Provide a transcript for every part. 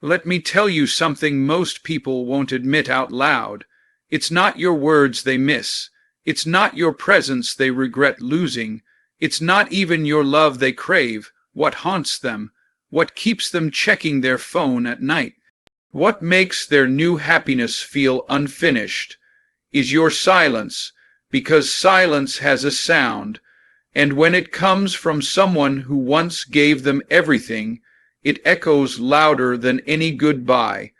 Let me tell you something most people won't admit out loud. It's not your words they miss. It's not your presence they regret losing. It's not even your love they crave. What haunts them, what keeps them checking their phone at night, what makes their new happiness feel unfinished, is your silence, because silence has a sound, and when it comes from someone who once gave them everything, it echoes louder than any goodbye.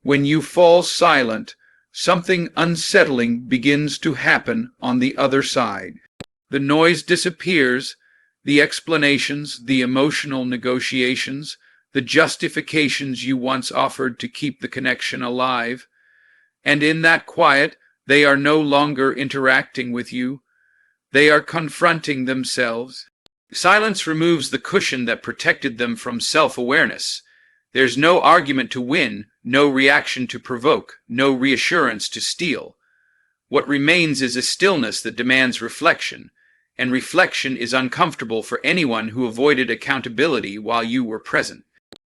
When you fall silent, something unsettling begins to happen on the other side. The noise disappears, the explanations, the emotional negotiations, the justifications you once offered to keep the connection alive. And in that quiet, they are no longer interacting with you. They are confronting themselves. Silence removes the cushion that protected them from self-awareness. There's no argument to win, no reaction to provoke, no reassurance to steal. What remains is a stillness that demands reflection, and reflection is uncomfortable for anyone who avoided accountability while you were present.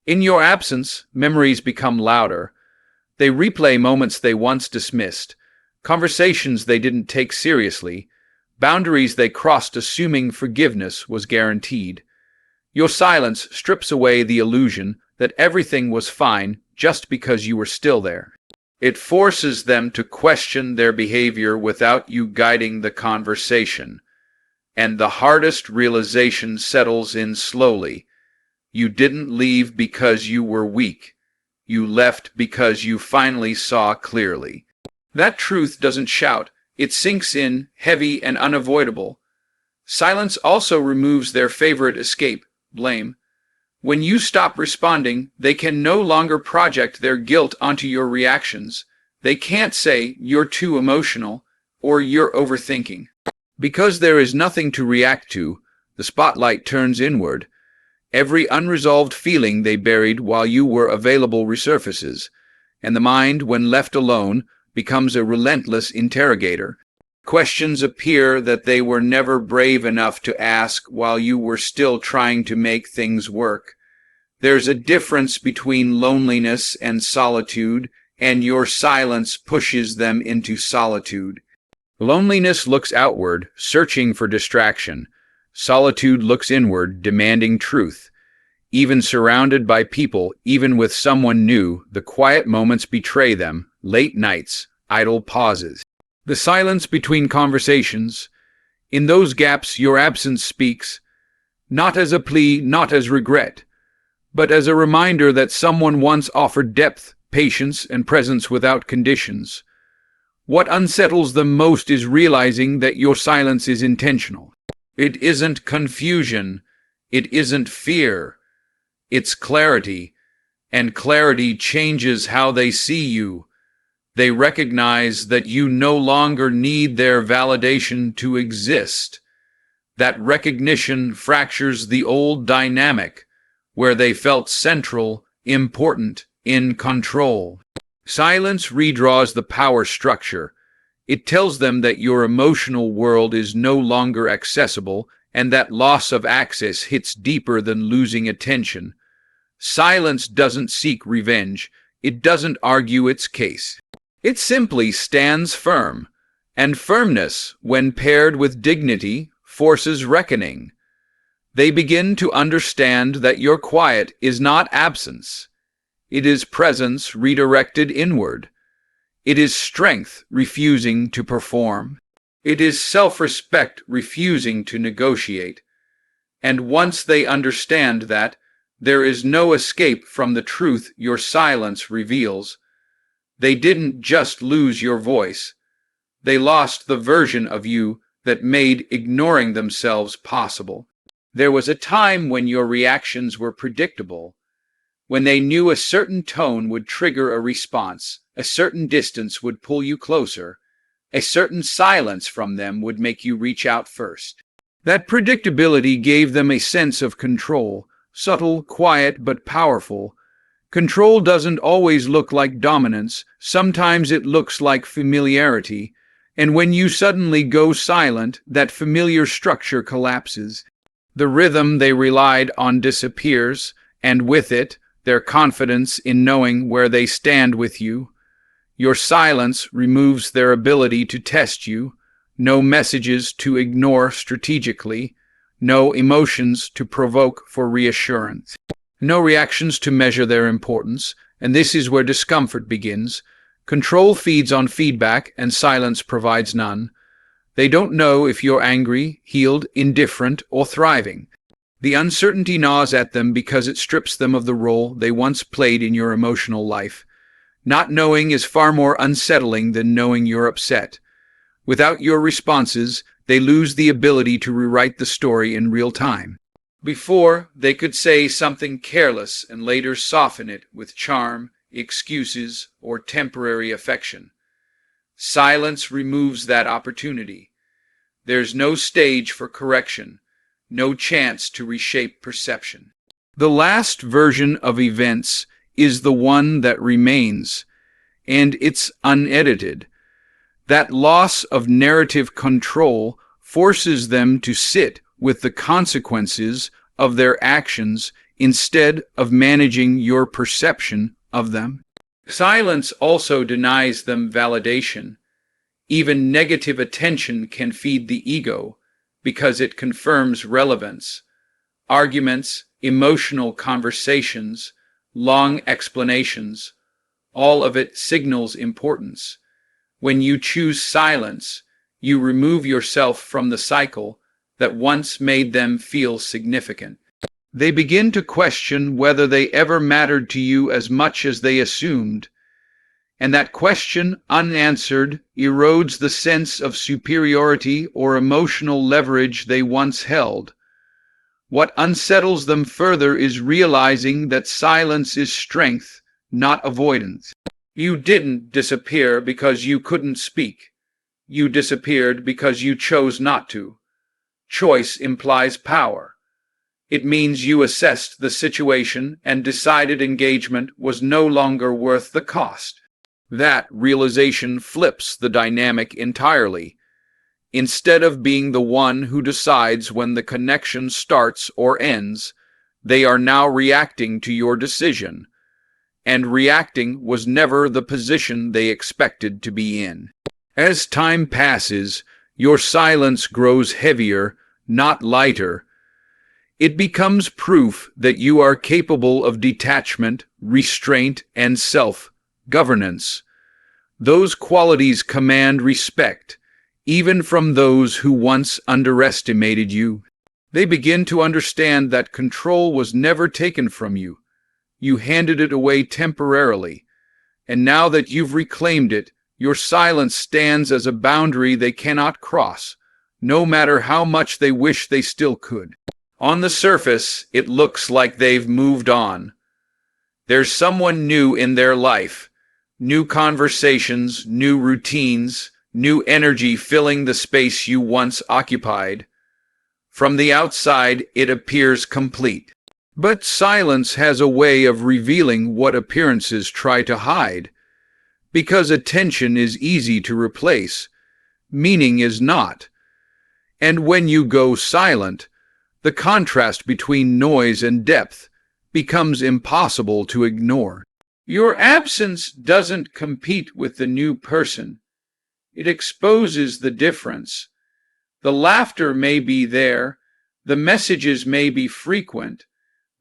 In your absence, memories become louder. They replay moments they once dismissed, conversations they didn't take seriously, boundaries they crossed assuming forgiveness was guaranteed. Your silence strips away the illusion that everything was fine just because you were still there. It forces them to question their behavior without you guiding the conversation. And the hardest realization settles in slowly. You didn't leave because you were weak. You left because you finally saw clearly. That truth doesn't shout. It sinks in, heavy and unavoidable. Silence also removes their favorite escape, blame. When you stop responding, they can no longer project their guilt onto your reactions. They can't say, "You're too emotional," or "You're overthinking." Because there is nothing to react to, the spotlight turns inward. Every unresolved feeling they buried while you were available resurfaces, and the mind, when left alone, becomes a relentless interrogator. Questions appear that they were never brave enough to ask while you were still trying to make things work. There's a difference between loneliness and solitude, and your silence pushes them into solitude. Loneliness looks outward, searching for distraction. Solitude looks inward, demanding truth. Even surrounded by people, even with someone new, the quiet moments betray them, late nights, idle pauses. The silence between conversations. In those gaps your absence speaks, not as a plea, not as regret, but as a reminder that someone once offered depth, patience, and presence without conditions. What unsettles them most is realizing that your silence is intentional. It isn't confusion. It isn't fear. It's clarity, and clarity changes how they see you. They recognize that you no longer need their validation to exist. That recognition fractures the old dynamic, where they felt central, important, in control. Silence redraws the power structure. It tells them that your emotional world is no longer accessible, and that loss of access hits deeper than losing attention. Silence doesn't seek revenge. It doesn't argue its case. It simply stands firm, and firmness, when paired with dignity, forces reckoning. They begin to understand that your quiet is not absence. It is presence redirected inward. It is strength refusing to perform. It is self-respect refusing to negotiate. And once they understand that, there is no escape from the truth your silence reveals. They didn't just lose your voice. They lost the version of you that made ignoring themselves possible. There was a time when your reactions were predictable, when they knew a certain tone would trigger a response, a certain distance would pull you closer, a certain silence from them would make you reach out first. That predictability gave them a sense of control, subtle, quiet, but powerful. Control doesn't always look like dominance. Sometimes it looks like familiarity. And when you suddenly go silent, that familiar structure collapses. The rhythm they relied on disappears, and with it, their confidence in knowing where they stand with you. Your silence removes their ability to test you, no messages to ignore strategically, no emotions to provoke for reassurance, no reactions to measure their importance, and this is where discomfort begins. Control feeds on feedback, and silence provides none. They don't know if you're angry, healed, indifferent, or thriving. The uncertainty gnaws at them because it strips them of the role they once played in your emotional life. Not knowing is far more unsettling than knowing you're upset. Without your responses, they lose the ability to rewrite the story in real time. Before, they could say something careless and later soften it with charm, excuses, or temporary affection. Silence removes that opportunity. There's no stage for correction, no chance to reshape perception. The last version of events is the one that remains, and it's unedited. That loss of narrative control forces them to sit with the consequences of their actions instead of managing your perception of them. Silence also denies them validation. Even negative attention can feed the ego because it confirms relevance. Arguments, emotional conversations, long explanations, all of it signals importance. When you choose silence, you remove yourself from the cycle that once made them feel significant. They begin to question whether they ever mattered to you as much as they assumed, and that question, unanswered, erodes the sense of superiority or emotional leverage they once held. What unsettles them further is realizing that silence is strength, not avoidance. You didn't disappear because you couldn't speak. You disappeared because you chose not to. Choice implies power. It means you assessed the situation and decided engagement was no longer worth the cost. That realization flips the dynamic entirely. Instead of being the one who decides when the connection starts or ends, they are now reacting to your decision. And reacting was never the position they expected to be in. As time passes, your silence grows heavier, not lighter. It becomes proof that you are capable of detachment, restraint, and self-governance. Those qualities command respect, even from those who once underestimated you. They begin to understand that control was never taken from you. You handed it away temporarily, and now that you've reclaimed it, your silence stands as a boundary they cannot cross, no matter how much they wish they still could. On the surface, it looks like they've moved on. There's someone new in their life, new conversations, new routines, new energy filling the space you once occupied. From the outside, it appears complete. But silence has a way of revealing what appearances try to hide. Because attention is easy to replace, meaning is not. And when you go silent, the contrast between noise and depth becomes impossible to ignore. Your absence doesn't compete with the new person. It exposes the difference. The laughter may be there, the messages may be frequent,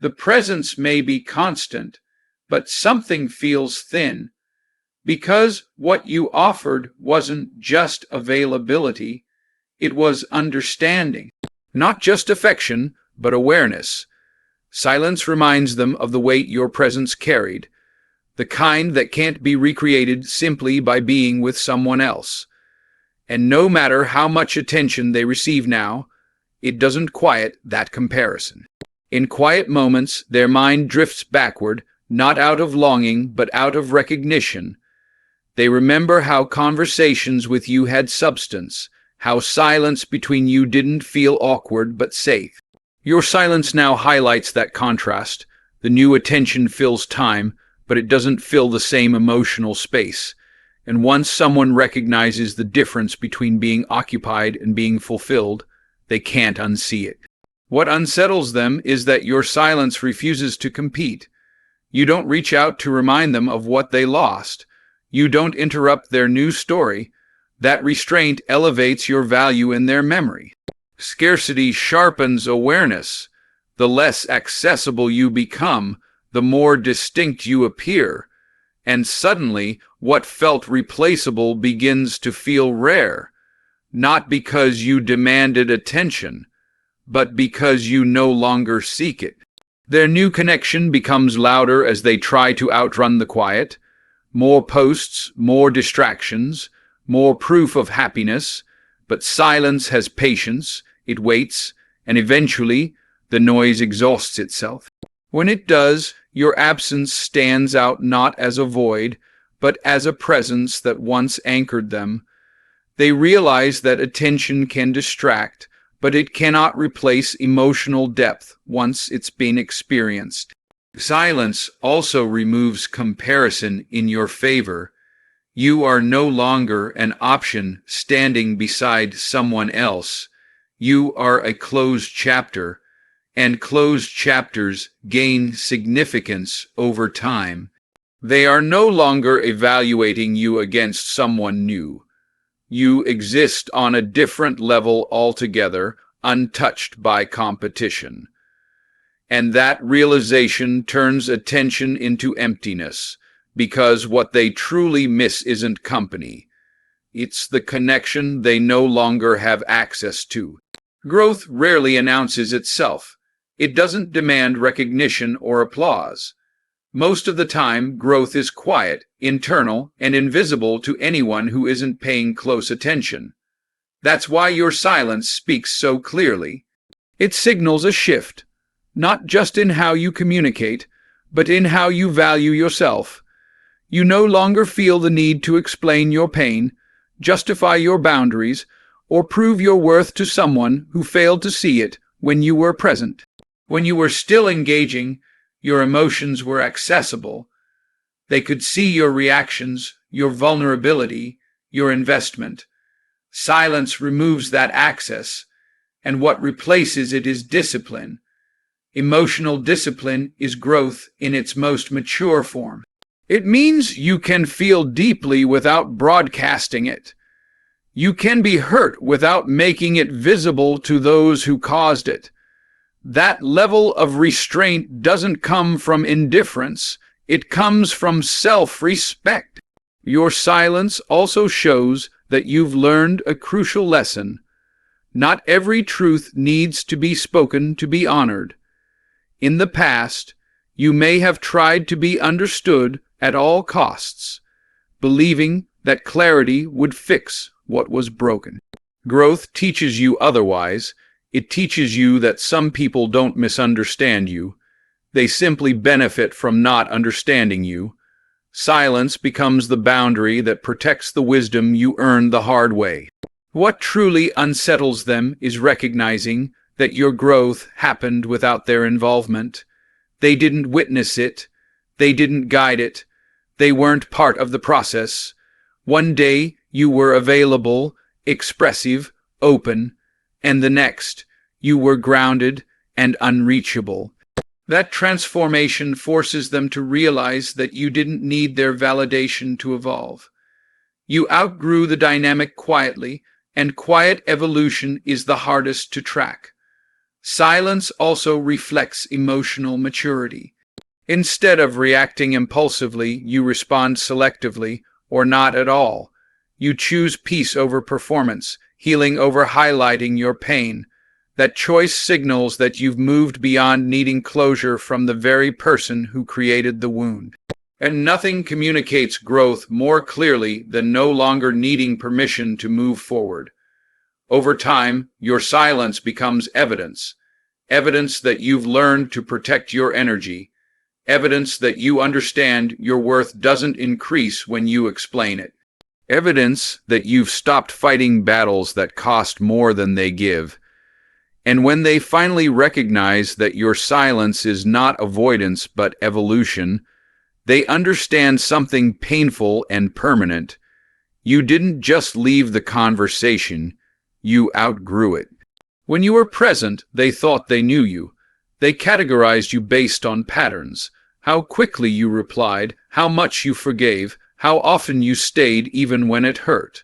the presence may be constant, but something feels thin. Because what you offered wasn't just availability, it was understanding. Not just affection, but awareness. Silence reminds them of the weight your presence carried, the kind that can't be recreated simply by being with someone else. And no matter how much attention they receive now, it doesn't quiet that comparison. In quiet moments, their mind drifts backward, not out of longing, but out of recognition. They remember how conversations with you had substance, how silence between you didn't feel awkward but safe. Your silence now highlights that contrast. The new attention fills time, but it doesn't fill the same emotional space. And once someone recognizes the difference between being occupied and being fulfilled, they can't unsee it. What unsettles them is that your silence refuses to compete. You don't reach out to remind them of what they lost. You don't interrupt their new story. That restraint elevates your value in their memory. Scarcity sharpens awareness. The less accessible you become, the more distinct you appear. And suddenly, what felt replaceable begins to feel rare. Not because you demanded attention, but because you no longer seek it. Their new connection becomes louder as they try to outrun the quiet. More posts, more distractions, more proof of happiness, but silence has patience, it waits, and eventually the noise exhausts itself. When it does, your absence stands out not as a void, but as a presence that once anchored them. They realize that attention can distract, but it cannot replace emotional depth once it's been experienced. Silence also removes comparison in your favor. You are no longer an option standing beside someone else. You are a closed chapter, and closed chapters gain significance over time. They are no longer evaluating you against someone new. You exist on a different level altogether, untouched by competition. And that realization turns attention into emptiness, because what they truly miss isn't company. It's the connection they no longer have access to. Growth rarely announces itself. It doesn't demand recognition or applause. Most of the time, growth is quiet, internal, and invisible to anyone who isn't paying close attention. That's why your silence speaks so clearly. It signals a shift, not just in how you communicate, but in how you value yourself. You no longer feel the need to explain your pain, justify your boundaries, or prove your worth to someone who failed to see it when you were present. When you were still engaging, your emotions were accessible. They could see your reactions, your vulnerability, your investment. Silence removes that access, and what replaces it is discipline. Emotional discipline is growth in its most mature form. It means you can feel deeply without broadcasting it. You can be hurt without making it visible to those who caused it. That level of restraint doesn't come from indifference. It comes from self-respect. Your silence also shows that you've learned a crucial lesson. Not every truth needs to be spoken to be honored. In the past, you may have tried to be understood at all costs, believing that clarity would fix what was broken. Growth teaches you otherwise. It teaches you that some people don't misunderstand you. They simply benefit from not understanding you. Silence becomes the boundary that protects the wisdom you earned the hard way. What truly unsettles them is recognizing that your growth happened without their involvement. They didn't witness it. They didn't guide it. They weren't part of the process. One day you were available, expressive, open, and the next, you were grounded and unreachable. That transformation forces them to realize that you didn't need their validation to evolve. You outgrew the dynamic quietly, and quiet evolution is the hardest to track. Silence also reflects emotional maturity. Instead of reacting impulsively, you respond selectively, or not at all. You choose peace over performance, healing over highlighting your pain. That choice signals that you've moved beyond needing closure from the very person who created the wound. And nothing communicates growth more clearly than no longer needing permission to move forward. Over time, your silence becomes evidence. Evidence that you've learned to protect your energy. Evidence that you understand your worth doesn't increase when you explain it. Evidence that you've stopped fighting battles that cost more than they give. And when they finally recognize that your silence is not avoidance but evolution, they understand something painful and permanent. You didn't just leave the conversation, you outgrew it. When you were present, they thought they knew you. They categorized you based on patterns. how quickly you replied, how much you forgave, how often you stayed even when it hurt.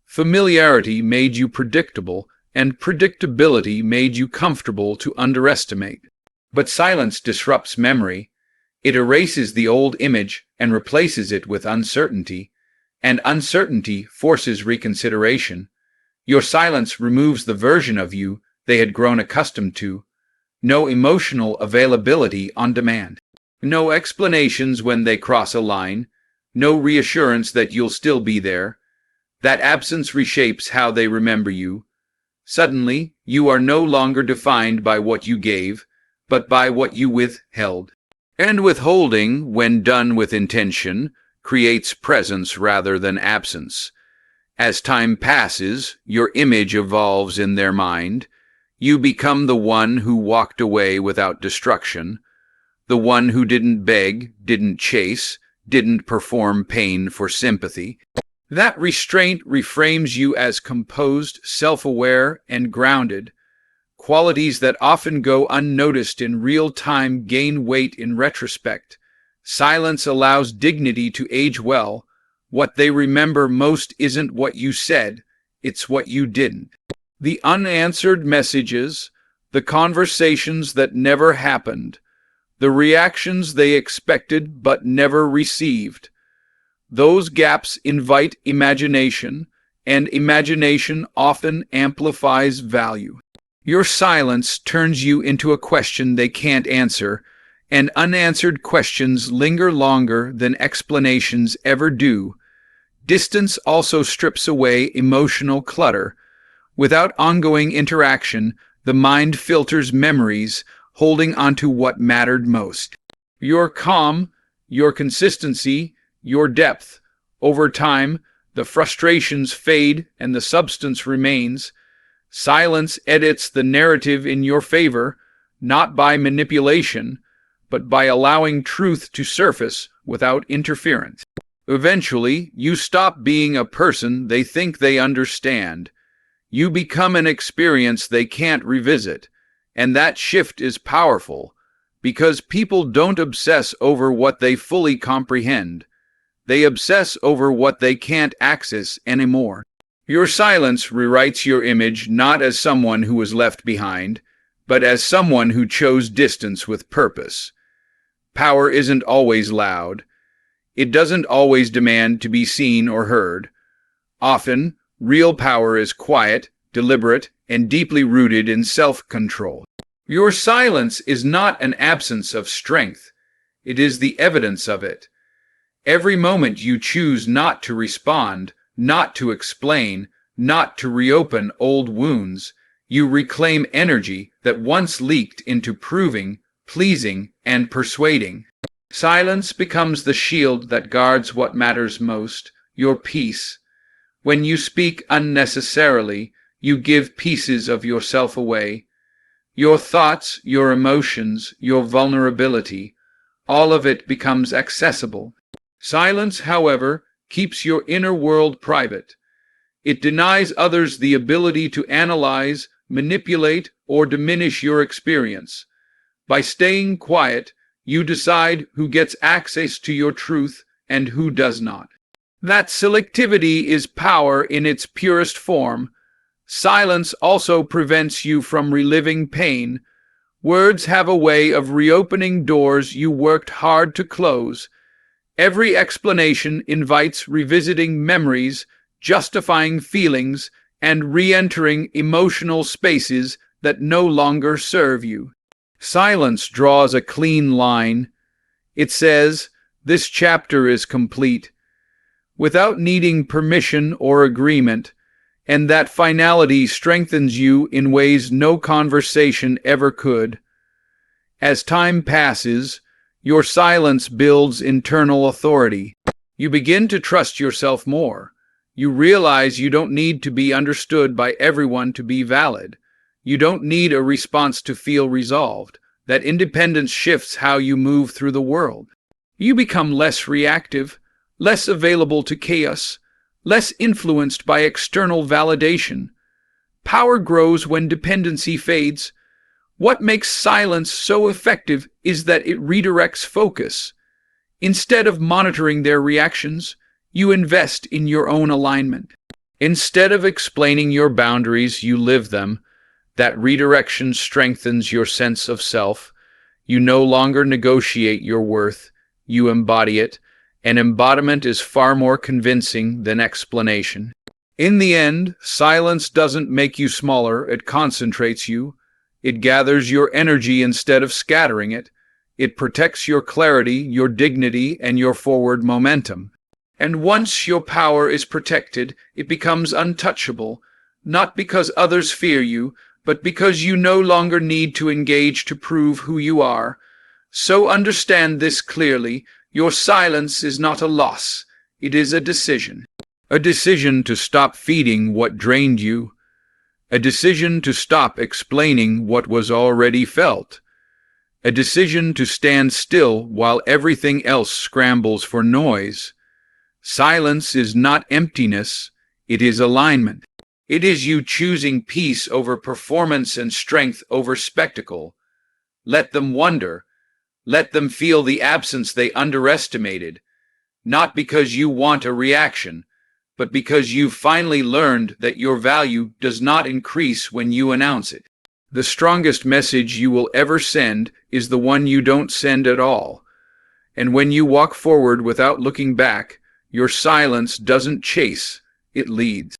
Familiarity made you predictable, and predictability made you comfortable to underestimate. But silence disrupts memory. It erases the old image and replaces it with uncertainty, and uncertainty forces reconsideration. Your silence removes the version of you they had grown accustomed to. No emotional availability on demand. No explanations when they cross a line. No reassurance that you'll still be there. That absence reshapes how they remember you. Suddenly, you are no longer defined by what you gave, but by what you withheld. And withholding, when done with intention, creates presence rather than absence. As time passes, your image evolves in their mind. You become the one who walked away without destruction, the one who didn't beg, didn't chase, didn't perform pain for sympathy. That restraint reframes you as composed, self-aware, and grounded. Qualities that often go unnoticed in real time gain weight in retrospect. Silence allows dignity to age well. What they remember most isn't what you said, it's what you didn't. The unanswered messages, the conversations that never happened, the reactions they expected but never received. Those gaps invite imagination, and imagination often amplifies value. Your silence turns you into a question they can't answer, and unanswered questions linger longer than explanations ever do. Distance also strips away emotional clutter. Without ongoing interaction, the mind filters memories, holding onto what mattered most. Your calm, your consistency, your depth. Over time, the frustrations fade and the substance remains. Silence edits the narrative in your favor, not by manipulation, but by allowing truth to surface without interference. Eventually, you stop being a person they think they understand. You become an experience they can't revisit, and that shift is powerful, because people don't obsess over what they fully comprehend. They obsess over what they can't access anymore. Your silence rewrites your image not as someone who was left behind, but as someone who chose distance with purpose. Power isn't always loud. It doesn't always demand to be seen or heard. Often, real power is quiet, deliberate, and deeply rooted in self-control. Your silence is not an absence of strength. It is the evidence of it. Every moment you choose not to respond, not to explain, not to reopen old wounds, you reclaim energy that once leaked into proving, pleasing, and persuading. Silence becomes the shield that guards what matters most, your peace. When you speak unnecessarily, you give pieces of yourself away. Your thoughts, your emotions, your vulnerability, all of it becomes accessible. Silence, however, keeps your inner world private. It denies others the ability to analyze, manipulate, or diminish your experience. By staying quiet, you decide who gets access to your truth and who does not. That selectivity is power in its purest form. Silence also prevents you from reliving pain. Words have a way of reopening doors you worked hard to close. Every explanation invites revisiting memories, justifying feelings, and re-entering emotional spaces that no longer serve you. Silence draws a clean line. It says, "This chapter is complete," without needing permission or agreement, and that finality strengthens you in ways no conversation ever could. As time passes, your silence builds internal authority. You begin to trust yourself more. You realize you don't need to be understood by everyone to be valid. You don't need a response to feel resolved. That independence shifts how you move through the world. You become less reactive, less available to chaos, less influenced by external validation. Power grows when dependency fades. What makes silence so effective is that it redirects focus. Instead of monitoring their reactions, you invest in your own alignment. Instead of explaining your boundaries, you live them. That redirection strengthens your sense of self. You no longer negotiate your worth, you embody it, and embodiment is far more convincing than explanation. In the end, silence doesn't make you smaller, it concentrates you. It gathers your energy instead of scattering it. It protects your clarity, your dignity, and your forward momentum. And once your power is protected, it becomes untouchable, not because others fear you, but because you no longer need to engage to prove who you are. So understand this clearly: your silence is not a loss, it is a decision. A decision to stop feeding what drained you. A decision to stop explaining what was already felt. A decision to stand still while everything else scrambles for noise. Silence is not emptiness, it is alignment. It is you choosing peace over performance and strength over spectacle. Let them wonder. Let them feel the absence they underestimated, not because you want a reaction, but because you've finally learned that your value does not increase when you announce it. The strongest message you will ever send is the one you don't send at all. And when you walk forward without looking back, your silence doesn't chase, it leads.